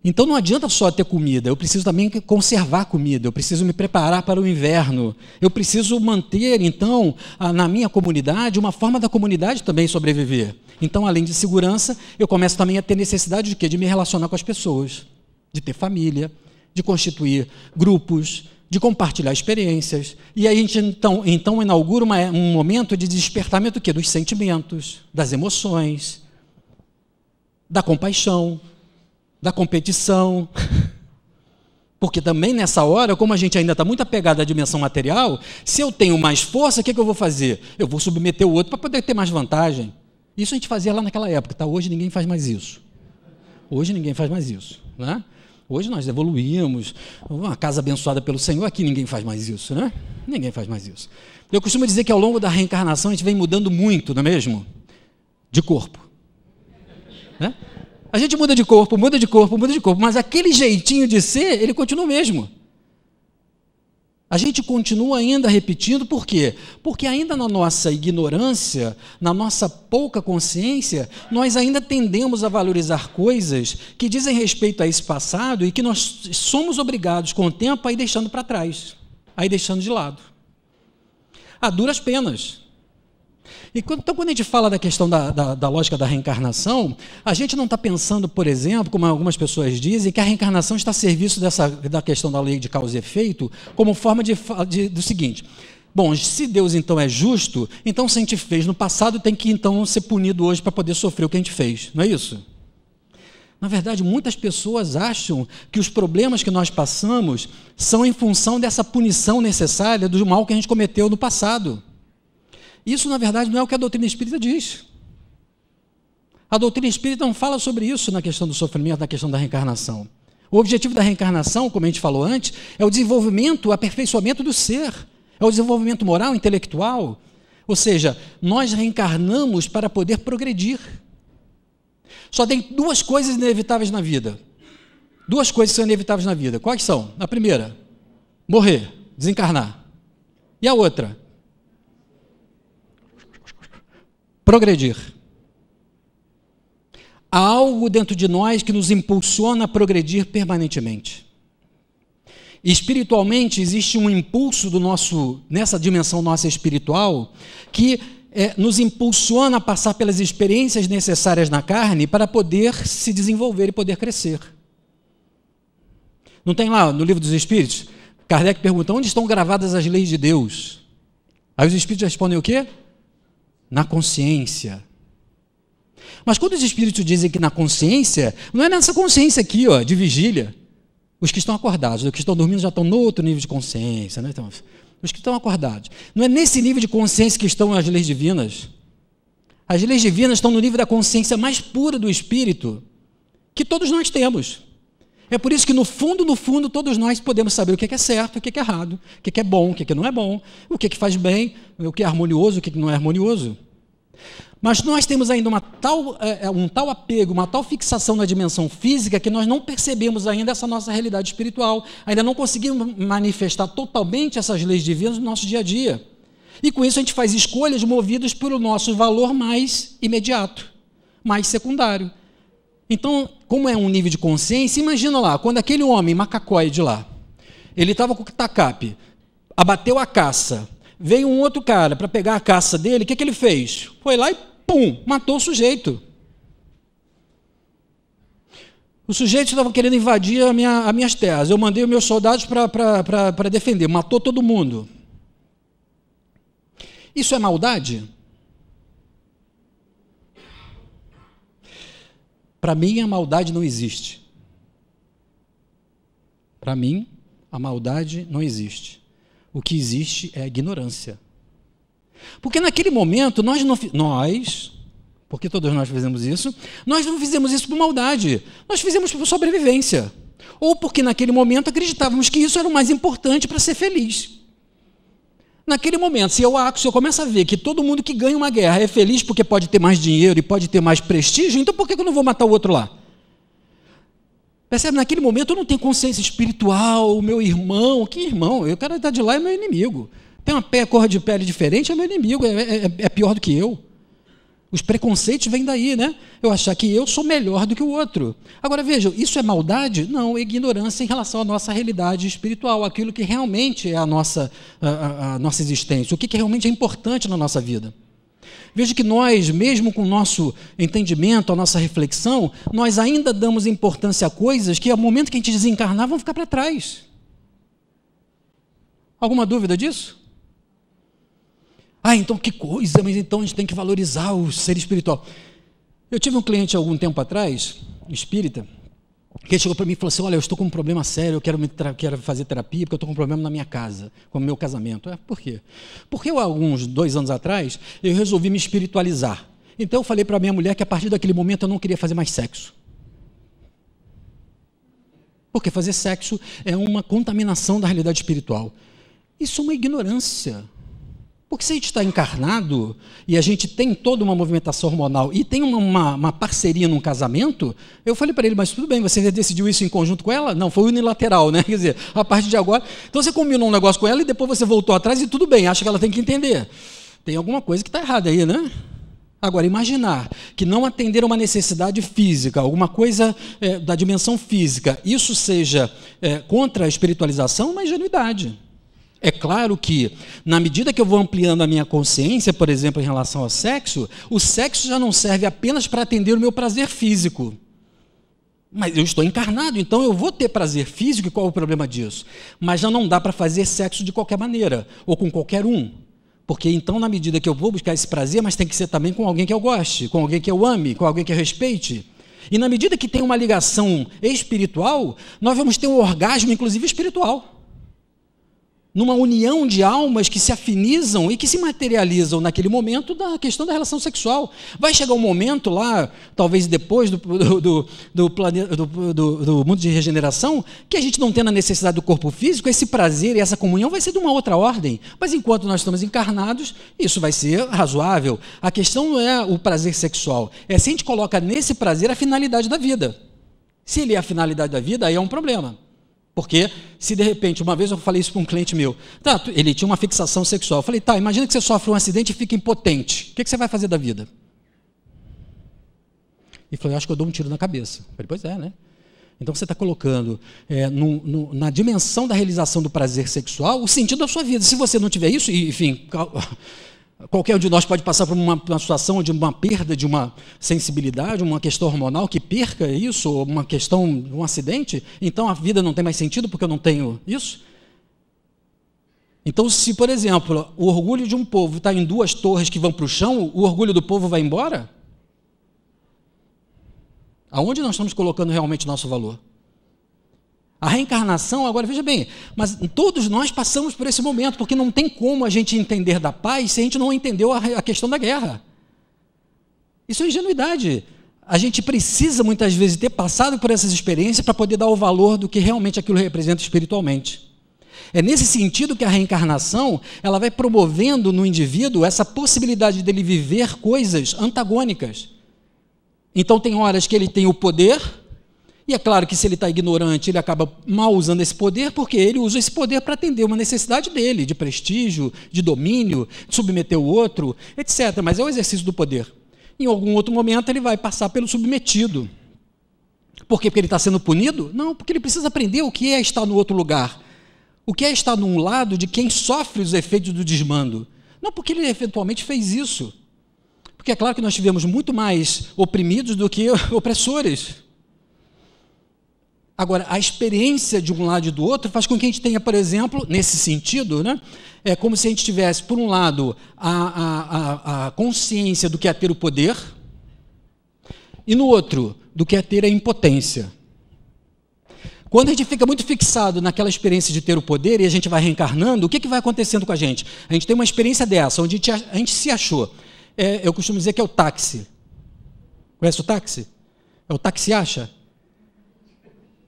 Então não adianta só ter comida, eu preciso também conservar comida, eu preciso me preparar para o inverno, eu preciso manter, então, na minha comunidade, uma forma da comunidade também sobreviver. Então, além de segurança, eu começo também a ter necessidade de quê? De me relacionar com as pessoas, de ter família, de constituir grupos, de compartilhar experiências. E aí a gente, então inaugura um momento de despertamento do quê? Dos sentimentos, das emoções, da compaixão, da competição, porque também nessa hora, como a gente ainda está muito apegado à dimensão material, se eu tenho mais força, o que eu vou fazer? Eu vou submeter o outro para poder ter mais vantagem. Isso a gente fazia lá naquela época, tá? Hoje ninguém faz mais isso. Hoje ninguém faz mais isso, né? Hoje nós evoluímos, uma casa abençoada pelo Senhor, aqui ninguém faz mais isso, né? Ninguém faz mais isso. Eu costumo dizer que ao longo da reencarnação a gente vem mudando muito, não é mesmo? De corpo, né? A gente muda de corpo, mas aquele jeitinho de ser, ele continua o mesmo. A gente continua ainda repetindo, por quê? Porque ainda na nossa ignorância, na nossa pouca consciência, nós ainda tendemos a valorizar coisas que dizem respeito a esse passado e que nós somos obrigados com o tempo a ir deixando para trás, a ir deixando de lado. A duras penas. Então, quando a gente fala da questão da lógica da reencarnação, a gente não está pensando, por exemplo, como algumas pessoas dizem, que a reencarnação está a serviço da questão da lei de causa e efeito, como forma do seguinte: bom, se Deus então é justo, então se a gente fez no passado, tem que então ser punido hoje para poder sofrer o que a gente fez, não é isso? Na verdade, muitas pessoas acham que os problemas que nós passamos são em função dessa punição necessária do mal que a gente cometeu no passado. Isso, na verdade, não é o que a doutrina espírita diz. A doutrina espírita não fala sobre isso na questão do sofrimento, na questão da reencarnação. O objetivo da reencarnação, como a gente falou antes, é o desenvolvimento, o aperfeiçoamento do ser. É o desenvolvimento moral, intelectual. Ou seja, nós reencarnamos para poder progredir. Só tem duas coisas inevitáveis na vida. Duas coisas são inevitáveis na vida. Quais são? A primeira, morrer, desencarnar. E a outra? Progredir. Há algo dentro de nós que nos impulsiona a progredir permanentemente. Espiritualmente, existe um impulso nessa dimensão nossa espiritual, que nos impulsiona a passar pelas experiências necessárias na carne para poder se desenvolver e poder crescer. Não tem lá no Livro dos Espíritos? Kardec pergunta, onde estão gravadas as leis de Deus? Aí os Espíritos respondem o quê? Na consciência. Mas quando os Espíritos dizem que na consciência, não é nessa consciência aqui, ó, de vigília. Os que estão acordados, os que estão dormindo já estão no outro nível de consciência, né? Então, os que estão acordados. Não é nesse nível de consciência que estão as leis divinas. As leis divinas estão no nível da consciência mais pura do Espírito, que todos nós temos. É por isso que no fundo, todos nós podemos saber o que é certo, o que é errado, o que é bom, o que não é bom, o que faz bem, o que é harmonioso, o que não é harmonioso. Mas nós temos ainda um tal apego, uma tal fixação na dimensão física que nós não percebemos ainda essa nossa realidade espiritual. Ainda não conseguimos manifestar totalmente essas leis divinas no nosso dia a dia. E com isso a gente faz escolhas movidas pelo nosso valor mais imediato, mais secundário. Então, como é um nível de consciência, imagina lá, quando aquele homem macacoide lá, ele estava com o tacape, abateu a caça, veio um outro cara para pegar a caça dele, o que ele fez? Foi lá e pum, matou o sujeito. O sujeito estava querendo invadir as minhas terras. Eu mandei os meus soldados para defender. Matou todo mundo. Isso é maldade? Para mim, a maldade não existe. Para mim, a maldade não existe. O que existe é a ignorância. Porque naquele momento, porque todos nós fizemos isso, nós não fizemos isso por maldade, nós fizemos por sobrevivência. Ou porque naquele momento acreditávamos que isso era o mais importante para ser feliz. Naquele momento, se eu começo a ver que todo mundo que ganha uma guerra é feliz porque pode ter mais dinheiro e pode ter mais prestígio, então por que eu não vou matar o outro lá? Percebe? Naquele momento eu não tenho consciência espiritual, o meu irmão, que irmão? O cara está de lá é meu inimigo. Tem uma cor de pele diferente, é meu inimigo, é pior do que eu. Os preconceitos vêm daí, né? Eu achar que eu sou melhor do que o outro. Agora, vejam, isso é maldade? Não, é ignorância em relação à nossa realidade espiritual, aquilo que realmente é a nossa existência, o que realmente é importante na nossa vida. Veja que nós, mesmo com o nosso entendimento, a nossa reflexão, nós ainda damos importância a coisas que, ao momento que a gente desencarnar, vão ficar para trás. Alguma dúvida disso? Então que coisa, mas então a gente tem que valorizar o ser espiritual. Eu tive um cliente algum tempo atrás, espírita, que ele chegou para mim e falou assim, olha, eu estou com um problema sério, eu quero fazer terapia porque eu estou com um problema na minha casa, com o meu casamento. Por quê? Porque alguns 2 anos atrás, eu resolvi me espiritualizar. Então eu falei para a minha mulher que a partir daquele momento eu não queria fazer mais sexo. Porque fazer sexo é uma contaminação da realidade espiritual. Isso é uma ignorância. Porque se a gente está encarnado e a gente tem toda uma movimentação hormonal e tem uma parceria num casamento, eu falei para ele, mas tudo bem, você decidiu isso em conjunto com ela? Não, foi unilateral, né? Quer dizer, a partir de agora... Então você combinou um negócio com ela e depois você voltou atrás e tudo bem, acha que ela tem que entender. Tem alguma coisa que está errada aí, né? Agora, imaginar que não atender uma necessidade física, alguma coisa da dimensão física, isso seja contra a espiritualização, é uma ingenuidade. É claro que, na medida que eu vou ampliando a minha consciência, por exemplo, em relação ao sexo, o sexo já não serve apenas para atender o meu prazer físico. Mas eu estou encarnado, então eu vou ter prazer físico, e qual é o problema disso? Mas já não dá para fazer sexo de qualquer maneira, ou com qualquer um. Porque então, na medida que eu vou buscar esse prazer, mas tem que ser também com alguém que eu goste, com alguém que eu ame, com alguém que eu respeite. E na medida que tem uma ligação espiritual, nós vamos ter um orgasmo, inclusive espiritual. Numa união de almas que se afinizam e que se materializam naquele momento da questão da relação sexual. Vai chegar um momento lá, talvez depois do mundo de regeneração, que a gente não tendo a necessidade do corpo físico, esse prazer e essa comunhão vai ser de uma outra ordem. Mas enquanto nós estamos encarnados, isso vai ser razoável. A questão não é o prazer sexual, é se a gente coloca nesse prazer a finalidade da vida. Se ele é a finalidade da vida, aí é um problema. Porque se de repente, uma vez eu falei isso para um cliente meu, tá, ele tinha uma fixação sexual, eu falei, tá, imagina que você sofre um acidente e fica impotente, o que você vai fazer da vida? E falou, eu acho que eu dou um tiro na cabeça. Eu falei, pois é, né? Então você está colocando na dimensão da realização do prazer sexual o sentido da sua vida. Se você não tiver isso, e, enfim, qualquer um de nós pode passar por uma situação de uma perda de uma sensibilidade, uma questão hormonal que perca isso, ou uma questão, um acidente, então a vida não tem mais sentido porque eu não tenho isso. Então, se, por exemplo, o orgulho de um povo está em 2 torres que vão para o chão, o orgulho do povo vai embora? Aonde nós estamos colocando realmente nosso valor? A reencarnação, agora veja bem, mas todos nós passamos por esse momento, porque não tem como a gente entender da paz se a gente não entendeu a questão da guerra. Isso é ingenuidade. A gente precisa muitas vezes ter passado por essas experiências para poder dar o valor do que realmente aquilo representa espiritualmente. É nesse sentido que a reencarnação ela vai promovendo no indivíduo essa possibilidade dele viver coisas antagônicas. Então tem horas que ele tem o poder. E é claro que se ele está ignorante, ele acaba mal usando esse poder, porque ele usa esse poder para atender uma necessidade dele, de prestígio, de domínio, de submeter o outro, etc. Mas é o exercício do poder. Em algum outro momento ele vai passar pelo submetido. Por quê? Porque ele está sendo punido? Não, porque ele precisa aprender o que é estar no outro lugar. O que é estar num lado de quem sofre os efeitos do desmando. Não porque ele eventualmente fez isso. Porque é claro que nós tivemos muito mais oprimidos do que opressores. Agora, a experiência de um lado e do outro faz com que a gente tenha, por exemplo, nesse sentido, né, é como se a gente tivesse, por um lado, a consciência do que é ter o poder, e no outro, do que é ter a impotência. Quando a gente fica muito fixado naquela experiência de ter o poder e a gente vai reencarnando, o que vai acontecendo com a gente? A gente tem uma experiência dessa, onde a gente se achou. Eu costumo dizer que é o táxi. Conhece o táxi? É o táxi acha?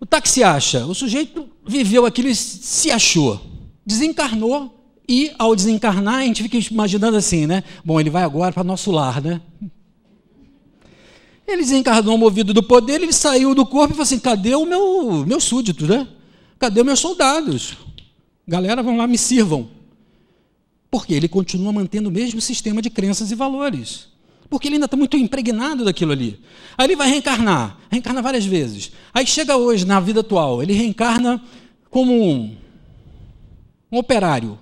O táxi acha, o sujeito viveu aquilo e se achou, desencarnou e, ao desencarnar, a gente fica imaginando assim, né? Bom, ele vai agora para nosso lar, né? Ele desencarnou movido do poder, ele saiu do corpo e falou assim, cadê o meu súdito, né? Cadê os meus soldados? Galera, vão lá, me sirvam. Porque ele continua mantendo o mesmo sistema de crenças e valores. Porque ele ainda está muito impregnado daquilo ali. Aí ele vai reencarna várias vezes. Aí chega hoje, na vida atual, ele reencarna como um operário.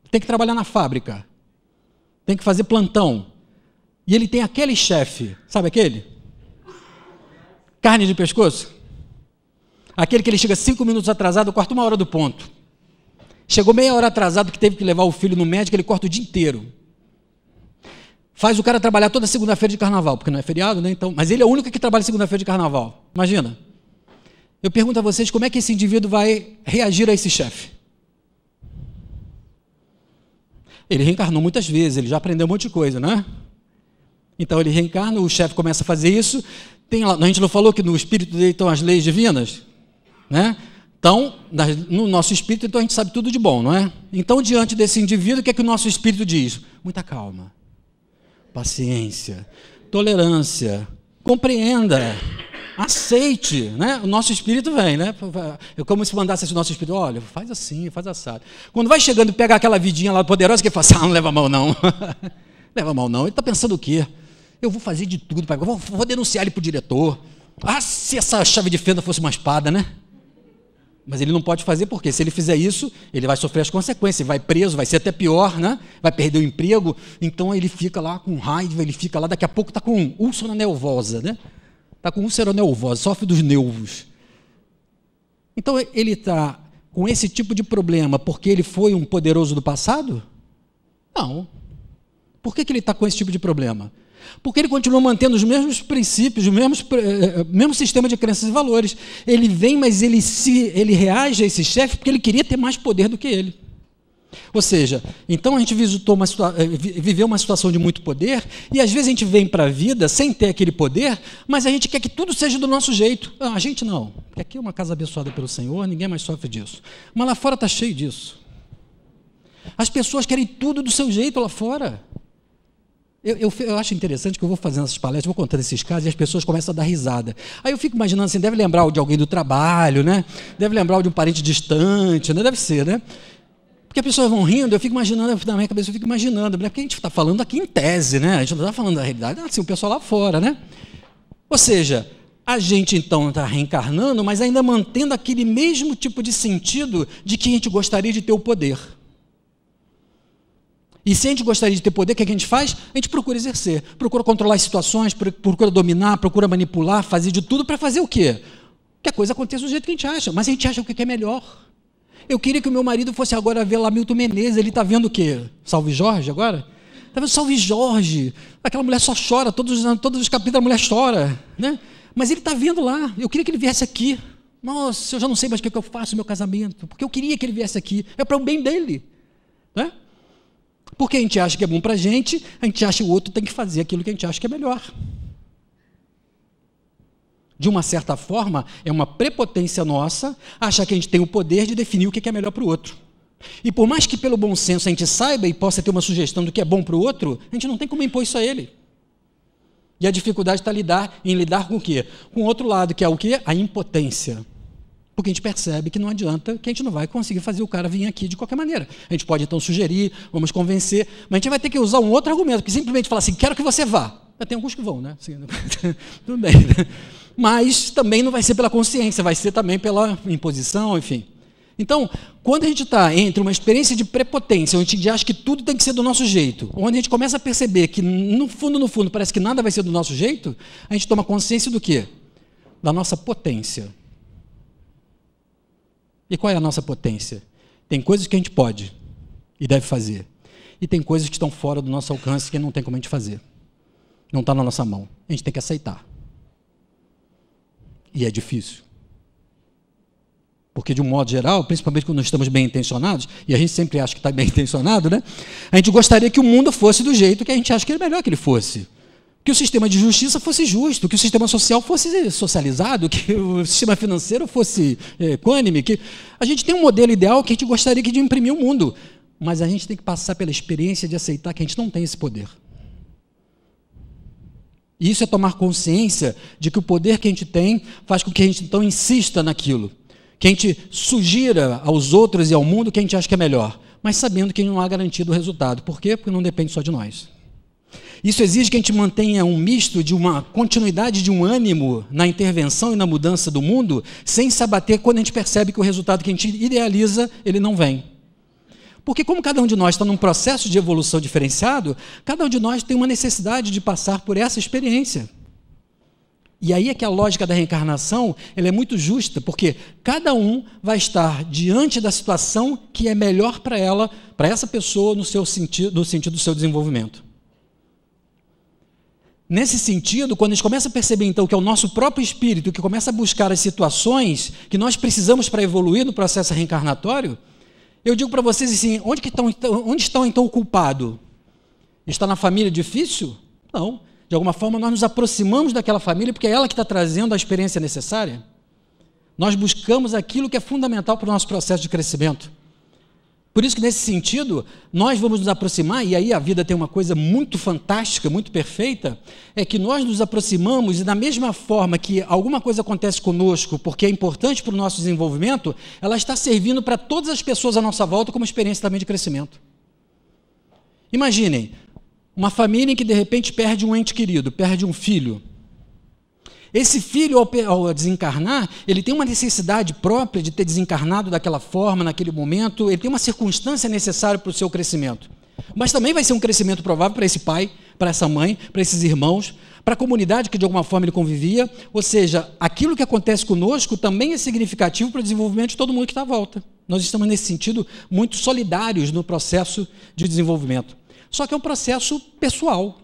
Tem que trabalhar na fábrica. Tem que fazer plantão. E ele tem aquele chefe, sabe aquele? Carne de pescoço. Aquele que ele chega 5 minutos atrasado, corta 1 hora do ponto. Chegou meia hora atrasado, que teve que levar o filho no médico, ele corta o dia inteiro. Faz o cara trabalhar toda segunda-feira de carnaval, porque não é feriado, né? Então, mas ele é o único que trabalha segunda-feira de carnaval. Imagina. Eu pergunto a vocês como é que esse indivíduo vai reagir a esse chefe. Ele reencarnou muitas vezes, ele já aprendeu um monte de coisa, né? Então ele reencarna, o chefe começa a fazer isso. Tem lá, a gente não falou que no espírito dele estão as leis divinas? Né? Então, no nosso espírito, então a gente sabe tudo de bom, não é? Então, diante desse indivíduo, o que é que o nosso espírito diz? Muita calma. Paciência, tolerância, compreenda, aceite, né? O nosso espírito vem, né? É como se mandasse esse nosso espírito, olha, faz assim, faz assado. Quando vai chegando e pega aquela vidinha lá poderosa, que ele fala assim, não leva mal não. Leva mal não, ele está pensando o quê? Eu vou fazer de tudo, vou denunciar ele para o diretor. Ah, se essa chave de fenda fosse uma espada, né? Mas ele não pode fazer, porque se ele fizer isso, ele vai sofrer as consequências, vai preso, vai ser até pior, né? Vai perder o emprego, então ele fica lá com raiva, ele fica lá, daqui a pouco está com úlcera nervosa, né? Está com úlcera nervosa, sofre dos nervos. Então ele está com esse tipo de problema porque ele foi um poderoso do passado? Não. Por que ele está com esse tipo de problema? Porque ele continua mantendo os mesmos princípios, o mesmo sistema de crenças e valores. Ele vem, mas ele reage a esse chefe porque ele queria ter mais poder do que ele. Ou seja, então a gente viveu uma situação de muito poder, e às vezes a gente vem para a vida sem ter aquele poder, mas a gente quer que tudo seja do nosso jeito. A gente não, porque aqui é uma casa abençoada pelo Senhor, ninguém mais sofre disso. Mas lá fora está cheio disso. As pessoas querem tudo do seu jeito lá fora. Eu acho interessante que eu vou fazendo essas palestras, vou contando esses casos e as pessoas começam a dar risada. Aí eu fico imaginando assim, deve lembrar de alguém do trabalho, né? Deve lembrar de um parente distante, né? Deve ser, né? Porque as pessoas vão rindo, eu fico imaginando, na minha cabeça eu fico imaginando, né? Porque a gente está falando aqui em tese, né? A gente não está falando da realidade, assim, o pessoal lá fora, né? Ou seja, a gente então está reencarnando, mas ainda mantendo aquele mesmo tipo de sentido de que a gente gostaria de ter o poder. E se a gente gostaria de ter poder, o que a gente faz? A gente procura exercer, procura controlar as situações, procura dominar, procura manipular, fazer de tudo para fazer o quê? Que a coisa aconteça do jeito que a gente acha, mas a gente acha o que é melhor. Eu queria que o meu marido fosse agora ver lá Milton Menezes, ele está vendo o quê? Salve Jorge agora? Está vendo Salve Jorge? Aquela mulher só chora, todos os capítulos a mulher chora, né? Mas ele está vendo lá, eu queria que ele viesse aqui. Nossa, eu já não sei mais o que eu faço no meu casamento, porque eu queria que ele viesse aqui, é para o bem dele, né? Porque a gente acha que é bom para a gente acha que o outro tem que fazer aquilo que a gente acha que é melhor. De uma certa forma, é uma prepotência nossa achar que a gente tem o poder de definir o que é melhor para o outro. E por mais que pelo bom senso a gente saiba e possa ter uma sugestão do que é bom para o outro, a gente não tem como impor isso a ele. E a dificuldade está em lidar com o quê? Com o outro lado, que é o quê? A impotência. Porque a gente percebe que não adianta, que a gente não vai conseguir fazer o cara vir aqui de qualquer maneira. A gente pode então sugerir, vamos convencer, mas a gente vai ter que usar um outro argumento, que simplesmente falar assim, quero que você vá. Tem alguns que vão, né? Assim, tudo bem. Mas também não vai ser pela consciência, vai ser também pela imposição, enfim. Então, quando a gente está entre uma experiência de prepotência, onde a gente acha que tudo tem que ser do nosso jeito, onde a gente começa a perceber que no fundo, parece que nada vai ser do nosso jeito, a gente toma consciência do quê? Da nossa potência. E qual é a nossa potência? Tem coisas que a gente pode e deve fazer. E tem coisas que estão fora do nosso alcance que não tem como a gente fazer. Não está na nossa mão. A gente tem que aceitar. E é difícil. Porque, de um modo geral, principalmente quando nós estamos bem intencionados, e a gente sempre acha que está bem intencionado, né? A gente gostaria que o mundo fosse do jeito que a gente acha que é melhor que ele fosse. Que o sistema de justiça fosse justo, que o sistema social fosse socializado, que o sistema financeiro fosse equânime, que a gente tem um modelo ideal que a gente gostaria de imprimir o mundo, mas a gente tem que passar pela experiência de aceitar que a gente não tem esse poder. E isso é tomar consciência de que o poder que a gente tem faz com que a gente então insista naquilo, que a gente sugira aos outros e ao mundo que a gente acha que é melhor, mas sabendo que não há garantia do resultado. Por quê? Porque não depende só de nós. Isso exige que a gente mantenha um misto de uma continuidade de um ânimo na intervenção e na mudança do mundo, sem se abater quando a gente percebe que o resultado que a gente idealiza, ele não vem. Porque como cada um de nós está num processo de evolução diferenciado, cada um de nós tem uma necessidade de passar por essa experiência. E aí é que a lógica da reencarnação ela é muito justa, porque cada um vai estar diante da situação que é melhor para ela, para essa pessoa, no sentido do seu desenvolvimento. Nesse sentido, quando a gente começa a perceber, então, que é o nosso próprio espírito que começa a buscar as situações que nós precisamos para evoluir no processo reencarnatório, eu digo para vocês assim, onde está então o culpado? Está na família difícil? Não. De alguma forma, nós nos aproximamos daquela família porque é ela que está trazendo a experiência necessária. Nós buscamos aquilo que é fundamental para o nosso processo de crescimento. Por isso que, nesse sentido, nós vamos nos aproximar, e aí a vida tem uma coisa muito fantástica, muito perfeita, é que nós nos aproximamos e da mesma forma que alguma coisa acontece conosco, porque é importante para o nosso desenvolvimento, ela está servindo para todas as pessoas à nossa volta como experiência também de crescimento. Imaginem, uma família em que de repente perde um ente querido, perde um filho. Esse filho, ao desencarnar, ele tem uma necessidade própria de ter desencarnado daquela forma, naquele momento, ele tem uma circunstância necessária para o seu crescimento. Mas também vai ser um crescimento provável para esse pai, para essa mãe, para esses irmãos, para a comunidade que de alguma forma ele convivia, ou seja, aquilo que acontece conosco também é significativo para o desenvolvimento de todo mundo que está à volta. Nós estamos, nesse sentido, muito solidários no processo de desenvolvimento. Só que é um processo pessoal.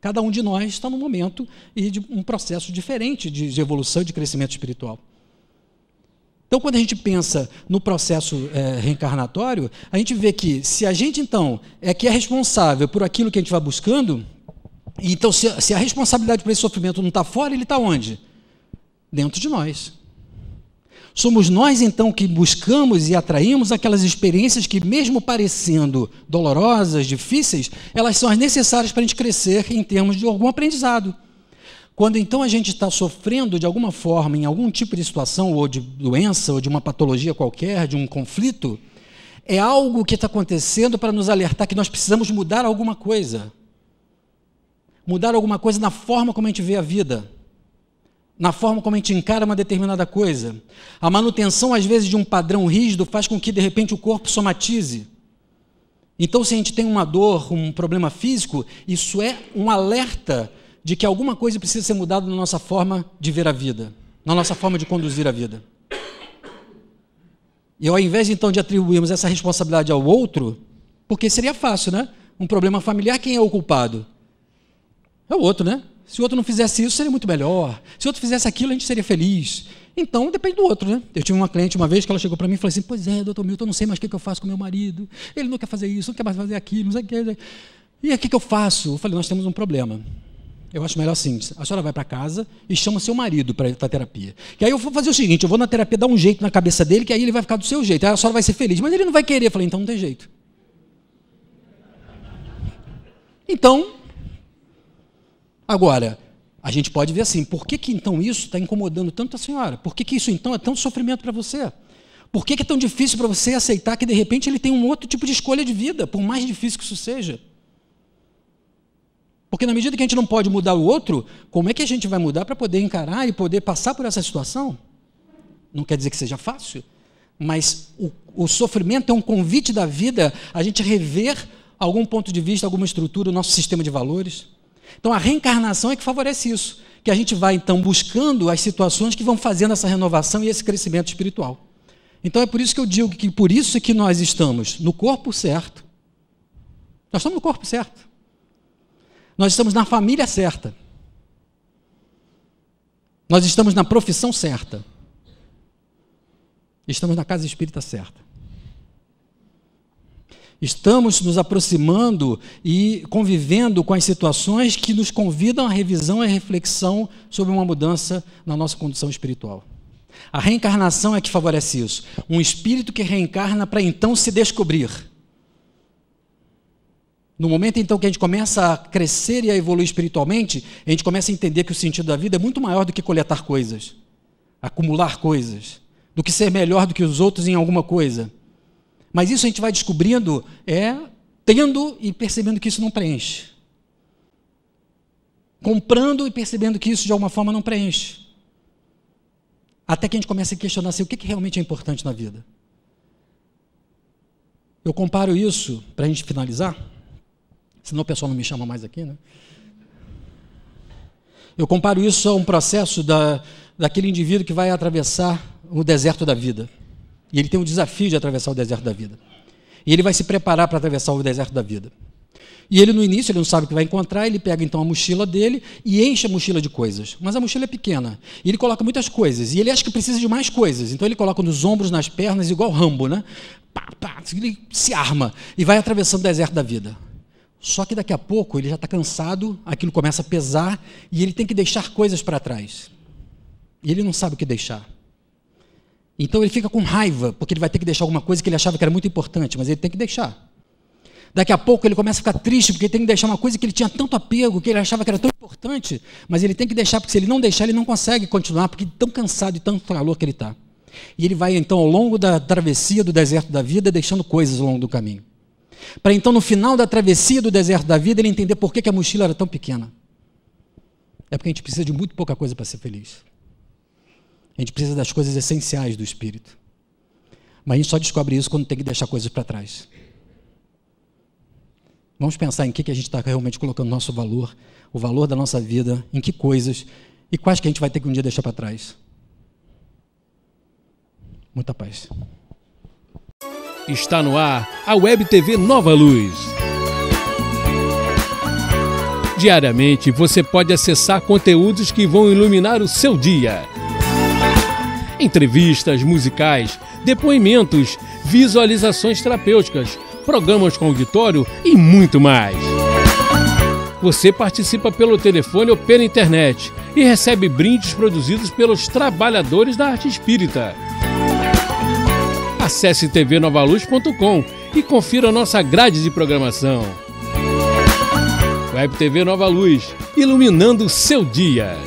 Cada um de nós está num momento e de um processo diferente de evolução e de crescimento espiritual. Então, quando a gente pensa no processo reencarnatório, a gente vê que se a gente, então, é responsável por aquilo que a gente vai buscando, então, se a responsabilidade por esse sofrimento não está fora, ele está onde? Dentro de nós. Somos nós, então, que buscamos e atraímos aquelas experiências que, mesmo parecendo dolorosas, difíceis, elas são as necessárias para a gente crescer em termos de algum aprendizado. Quando, então, a gente está sofrendo de alguma forma, em algum tipo de situação, ou de doença, ou de uma patologia qualquer, de um conflito, é algo que está acontecendo para nos alertar que nós precisamos mudar alguma coisa. Mudar alguma coisa na forma como a gente vê a vida, na forma como a gente encara uma determinada coisa. A manutenção, às vezes, de um padrão rígido faz com que, de repente, o corpo somatize. Então, se a gente tem uma dor, um problema físico, isso é um alerta de que alguma coisa precisa ser mudada na nossa forma de ver a vida, na nossa forma de conduzir a vida. E ao invés, então, de atribuirmos essa responsabilidade ao outro, porque seria fácil, né? Um problema familiar, quem é o culpado? É o outro, né? Se o outro não fizesse isso, seria muito melhor. Se o outro fizesse aquilo, a gente seria feliz. Então, depende do outro, né? Eu tive uma cliente uma vez que ela chegou para mim e falou assim, pois é, doutor Milton, eu não sei mais o que eu faço com meu marido. Ele não quer fazer isso, não quer mais fazer aquilo, não sei o que. E o que eu faço? Eu falei, nós temos um problema. Eu acho melhor assim, a senhora vai para casa e chama seu marido para ir para a terapia. Que aí eu vou fazer o seguinte, eu vou na terapia dar um jeito na cabeça dele, que aí ele vai ficar do seu jeito. Aí a senhora vai ser feliz, mas ele não vai querer. Eu falei, então não tem jeito. Então, agora, a gente pode ver assim, por que então isso está incomodando tanto a senhora? Por que isso então é tanto sofrimento para você? Por que é tão difícil para você aceitar que de repente ele tem um outro tipo de escolha de vida, por mais difícil que isso seja? Porque na medida que a gente não pode mudar o outro, como é que a gente vai mudar para poder encarar e poder passar por essa situação? Não quer dizer que seja fácil, mas o sofrimento é um convite da vida a gente rever algum ponto de vista, alguma estrutura, o nosso sistema de valores. Então a reencarnação é que favorece isso, que a gente vai então buscando as situações que vão fazendo essa renovação e esse crescimento espiritual. Então é por isso que eu digo que por isso que nós estamos no corpo certo. Nós estamos no corpo certo. Nós estamos na família certa. Nós estamos na profissão certa. Estamos na casa espírita certa. Estamos nos aproximando e convivendo com as situações que nos convidam à revisão e à reflexão sobre uma mudança na nossa condição espiritual. A reencarnação é que favorece isso. Um espírito que reencarna para então se descobrir. No momento, então, que a gente começa a crescer e a evoluir espiritualmente, a gente começa a entender que o sentido da vida é muito maior do que coletar coisas, acumular coisas, do que ser melhor do que os outros em alguma coisa. Mas isso a gente vai descobrindo, tendo e percebendo que isso não preenche. Comprando e percebendo que isso de alguma forma não preenche. Até que a gente começa a questionar assim, o que realmente é importante na vida. Eu comparo isso, para a gente finalizar, senão o pessoal não me chama mais aqui, né? Eu comparo isso a um processo daquele indivíduo que vai atravessar o deserto da vida. E ele tem o desafio de atravessar o deserto da vida. E ele vai se preparar para atravessar o deserto da vida. E ele, no início, ele não sabe o que vai encontrar, ele pega, então, a mochila dele e enche a mochila de coisas. Mas a mochila é pequena. E ele coloca muitas coisas. E ele acha que precisa de mais coisas. Então, ele coloca nos ombros, nas pernas, igual Rambo, né? Pá, pá, ele se arma e vai atravessando o deserto da vida. Só que daqui a pouco ele já está cansado, aquilo começa a pesar e ele tem que deixar coisas para trás. E ele não sabe o que deixar. Então ele fica com raiva, porque ele vai ter que deixar alguma coisa que ele achava que era muito importante, mas ele tem que deixar. Daqui a pouco ele começa a ficar triste, porque ele tem que deixar uma coisa que ele tinha tanto apego, que ele achava que era tão importante, mas ele tem que deixar, porque se ele não deixar, ele não consegue continuar, porque tão cansado e tanto calor que ele está. E ele vai então ao longo da travessia do deserto da vida, deixando coisas ao longo do caminho. Para então, no final da travessia do deserto da vida, ele entender por que a mochila era tão pequena. É porque a gente precisa de muito pouca coisa para ser feliz. A gente precisa das coisas essenciais do espírito. Mas a gente só descobre isso quando tem que deixar coisas para trás. Vamos pensar em que a gente está realmente colocando nosso valor, o valor da nossa vida, em que coisas, e quais que a gente vai ter que um dia deixar para trás. Muita paz. Está no ar a Web TV Nova Luz. De Diariamente você pode acessar conteúdos que vão iluminar o seu dia. Entrevistas musicais, depoimentos, visualizações terapêuticas, programas com auditório e muito mais. Você participa pelo telefone ou pela internet e recebe brindes produzidos pelos trabalhadores da arte espírita. Acesse tvnovaluz.com e confira nossa grade de programação. Web TV Nova Luz, iluminando o seu dia.